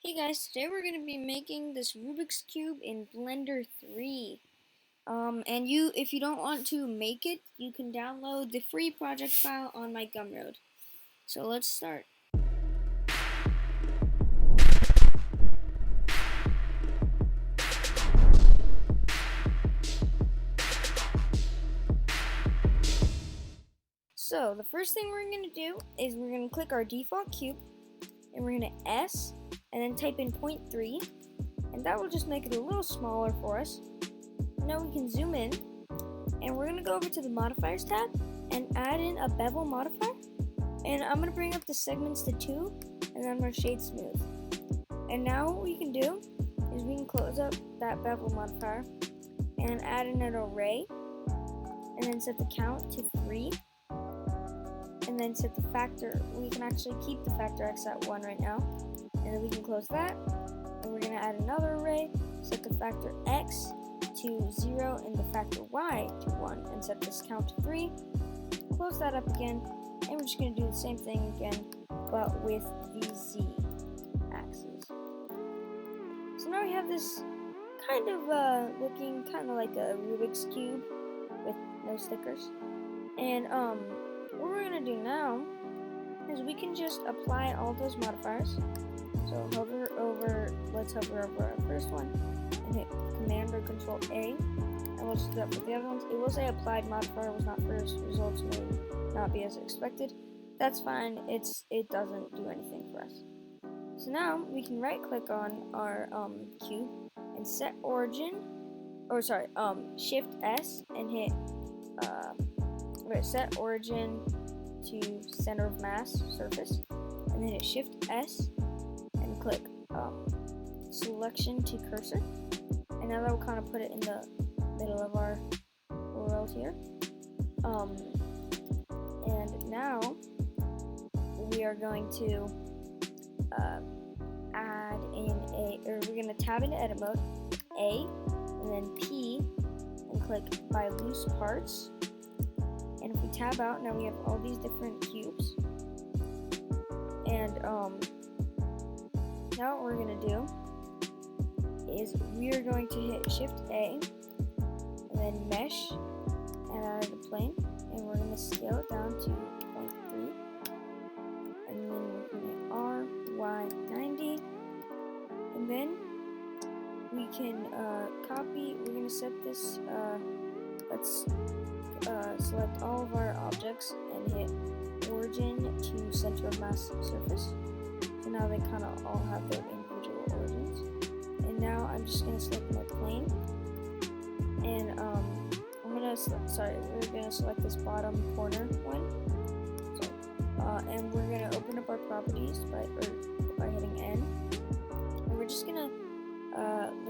Hey guys, today we're going to be making this Rubik's Cube in Blender 3. And if you don't want to make it, you can download the free project file on my Gumroad. So let's start. So the first thing we're going to do is we're going to click our default cube, and we're going to S, and then type in 0.3, and that will just make it a little smaller for us. Now we can zoom in, and we're going to go over to the modifiers tab and add in a bevel modifier, and I'm going to bring up the segments to 2, and then I'm going to shade smooth. And now what we can do is we can close up that bevel modifier and add in an array, and then set the count to 3, and then set the factor. We can actually keep the factor x at 1 right now, and then we can close that, and we're going to add another array, set the factor x to 0 and the factor y to 1, and set this count to 3, close that up again, and we're just going to do the same thing again, but with the z axis. So now we have this kind of looking kind of like a Rubik's Cube with no stickers. And what we're going to do now is we can just apply all those modifiers. So let's hover over our first one and hit Command or Control A, and we'll just do that for the other ones. It will say applied modifier was not first, results may not be as expected. That's fine, it doesn't do anything for us. So now we can right click on our cube and set origin, Shift S and hit set origin to center of mass surface, and then hit Shift S and click selection to cursor, and now that will kind of put it in the middle of our world here. And now we are going to add in we're going to tab into edit mode, A, and then P, and click by loose parts. And if we tab out, now we have all these different cubes. And now what we're going to do is we are going to hit Shift A, and then Mesh, and add the plane, and we're going to scale it down to 0.3, and then we're going to hit R, Y, 90, and then we can copy, we're going to set this, let's select all of our objects and hit origin to center of mass surface. So now they kind of all have their individual origins. And now I'm just going to select my plane, and we're going to select this bottom corner one. And we're going to open up our properties by hitting N. And we're just going to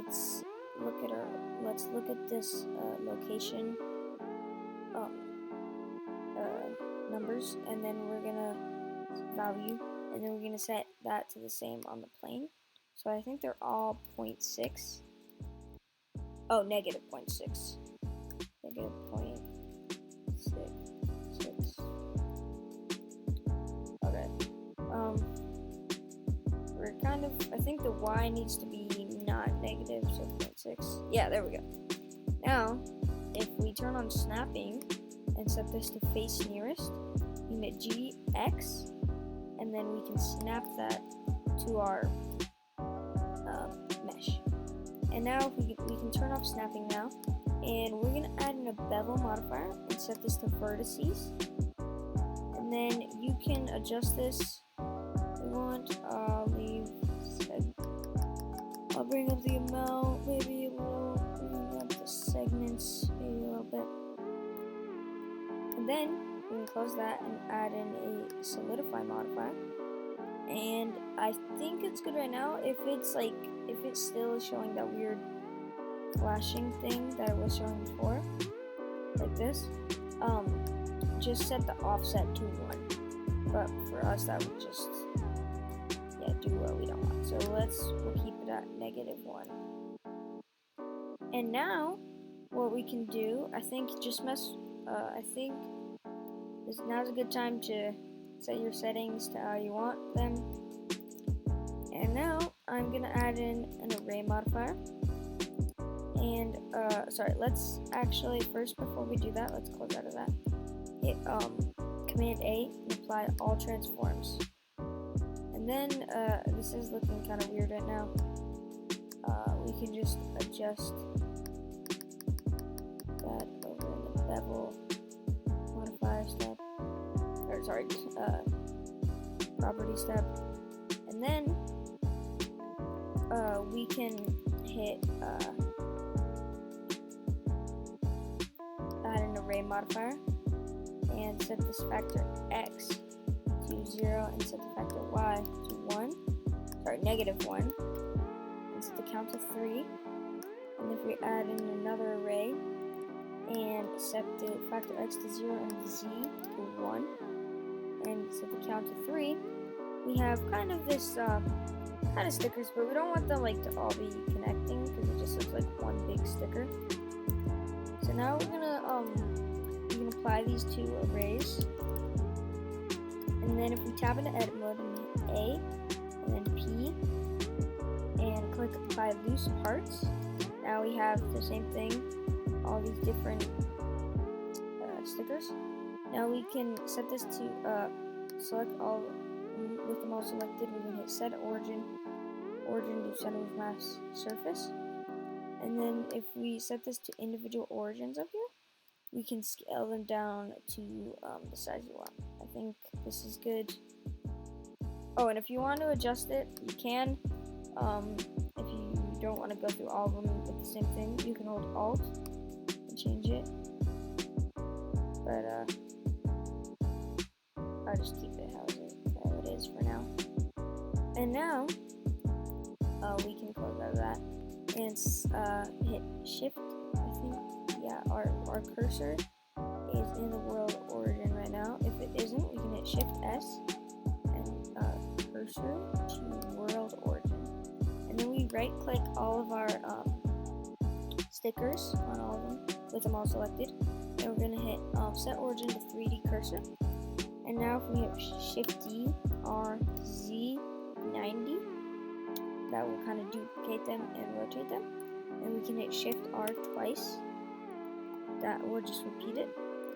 let's look at this location numbers, and then we're gonna value, and then we're gonna set that to the same on the plane. So I think they're all 0.6. Oh, negative 0.6. Negative 0.66. Okay. We're kind of, I think the Y needs to be not negative, so 0.6. Yeah, there we go. Now, if we turn on snapping and set this to face nearest, we hit GX, and then we can snap that to our mesh. And now we can turn off snapping now, and we're going to add in a bevel modifier and set this to vertices. And then you can adjust this if you want. I'll bring up the amount, maybe a little, bring up the segments, maybe a little bit. And then we can close that and add in a solidify modifier. And I think it's good right now. If it still is showing that weird flashing thing that it was showing before, like this, just set the offset to 1. But for us, that would just do what we don't want. So we'll keep it at negative 1. And now what we can do, I think now's a good time to set your settings to how you want them. And now I'm gonna add in an array modifier. And let's actually first, before we do that, let's close out of that. Hit Command A and apply all transforms. And then this is looking kind of weird right now. We can just adjust that over in the Bevel Modifier step, or sorry, property step, and then we can hit add an array modifier and set this factor x to 0 and set the factor y to 1, sorry, -1, and set the count to 3. And if we add in another array and set the factor x to 0 and the z to 1 and set the count to 3, we have kind of this kind of stickers, but we don't want them like to all be connecting because it just looks like one big sticker. So now we're gonna apply these two arrays, and then if we tap into edit mode and hit A and then P and click apply loose parts, now we have the same thing, all these different stickers. Now we can set this to select all. With them all selected, we can hit set origin to center of mass surface, and then if we set this to individual origins up here, we can scale them down to the size you want. I think this is good. Oh, and if you want to adjust it, you can. If you don't want to go through all of them with the same thing, you can hold Alt and change it. But I'll just keep it how it is for now. And now we can close out of that and hit Shift. I think, yeah, our cursor is in the world origin right now. If it isn't, we can hit Shift S and cursor to world origin. And then we right click all of our stickers on all of them with them all selected. And we're gonna hit set origin to 3D cursor. And now if we hit Shift D R Z 90, that will kind of duplicate them and rotate them. And we can hit Shift R twice. That will just repeat it.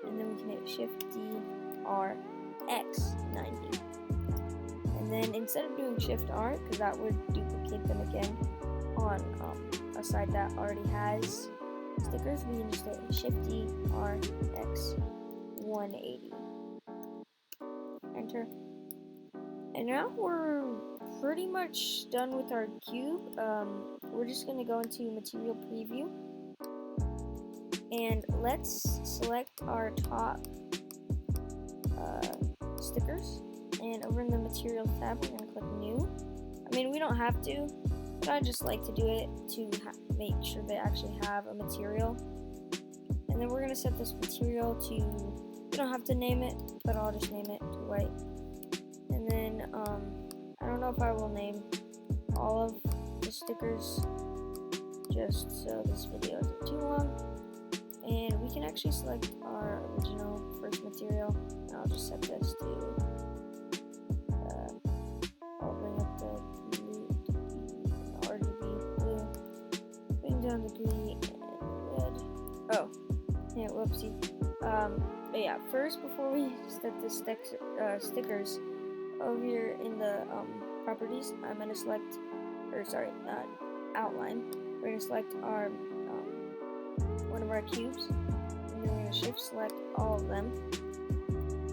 And then we can hit Shift D R X 90. And then instead of doing Shift R, because that would duplicate them again on a side that already has stickers, we can just hit Shift D R X 180. Enter. And now we're pretty much done with our cube. We're just going to go into material preview, and let's select our top stickers, and over in the materials tab we're going to click new. I mean, we don't have to, but I just like to do it to make sure they actually have a material. And then we're going to set this material to, you don't have to name it, but I'll just name it to white. And then I don't know if I will name all of the stickers just so this video isn't too long. And we can actually select our original first material, and I'll just set this to I'll bring up the blue, the RGB blue, bring down the green and red. Oh, yeah, whoopsie. But yeah, first, before we set the stickers, over here in the properties, I'm going to select, outline. We're going to select our one of our cubes, and then we're going to shift select all of them.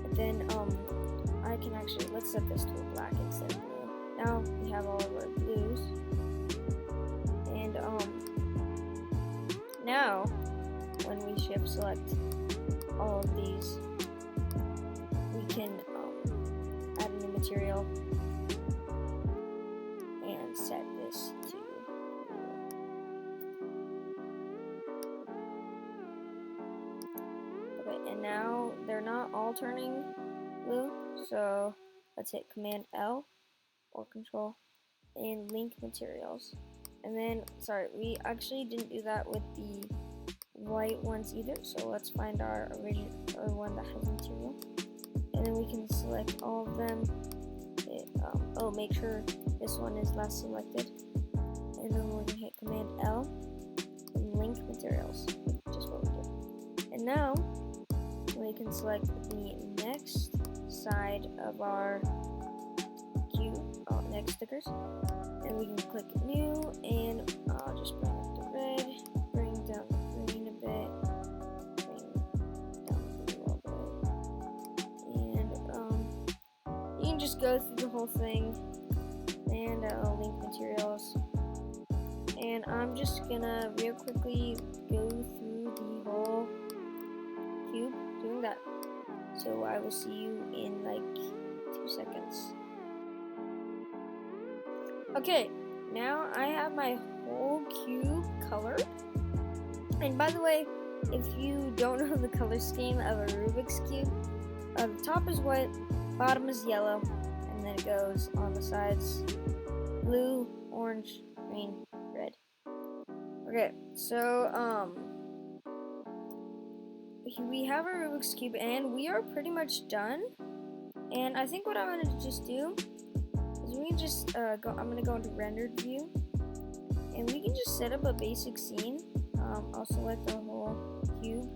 And then I can actually, let's set this to a black instead of blue. Now we have all of our blues. And now when we shift select all of these, we can add a new material and set this to okay, and now they're not all turning blue, so let's hit Command L or Control and link materials. And then, sorry, we actually didn't do that with the white ones either, so let's find our original one that has material. And then we can select all of them. Make sure this one is last selected. And then we're gonna hit Command L and link materials, which is what we did. And now we can select the next side of our cube, next stickers, and we can click new, and I'll just bring up the red, bring down the green a bit, bring down the blue a bit, and you can just go through the whole thing, and link materials. And I'm just gonna real quickly go through the whole cube doing that. So I will see you in like 2 seconds. Okay, now I have my whole cube colored. And by the way, if you don't know the color scheme of a Rubik's Cube, the top is white, bottom is yellow, and then it goes on the sides blue, orange, green, red. Okay, so we have our Rubik's Cube and we are pretty much done. And I think what I'm gonna just do is we can just I'm gonna go into rendered view, and we can just set up a basic scene. I'll select the whole cube,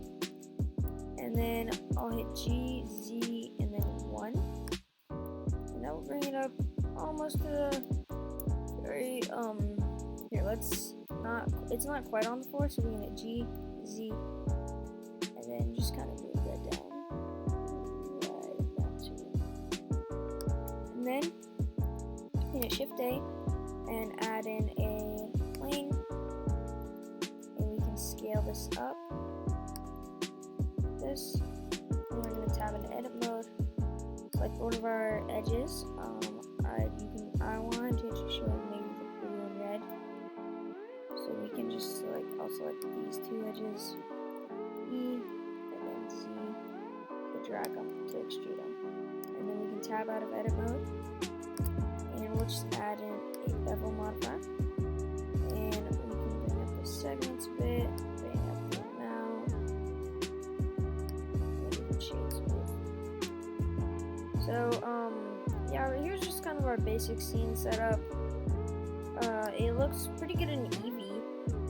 and then I'll hit G, Z, and then 1, and that will bring it up almost to the very here. It's not quite on the floor, so we're gonna hit G, Z, and then just kind of move that down, right back to it. And then hit Shift A and add in a plane, and we can scale this up. This, and we're gonna tab into edit mode. Like one of our edges, I wanted to show maybe the blue and red. So we can just select, I'll select these 2 edges, E, and then Z, to drag them, to extrude them. And then we can tab out of edit mode, and we'll just add in a Bevel Modifier. And we can bring up the segments a bit, bring up the amount, and we can shade smooth. So, yeah, here's just kind of our basic scene setup. It looks pretty good in Eevee,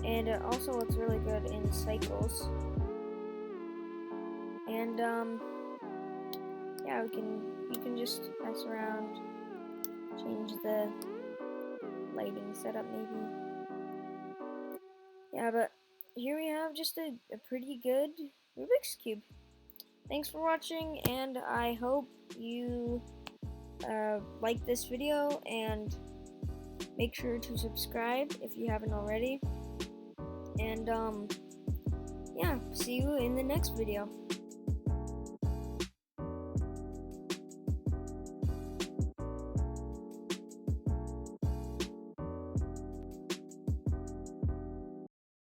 and it also looks really good in Cycles. And yeah, we can just mess around, change the lighting setup maybe. Yeah, but here we have just a pretty good Rubik's Cube. Thanks for watching, and I hope you like this video, and make sure to subscribe if you haven't already. And yeah, see you in the next video.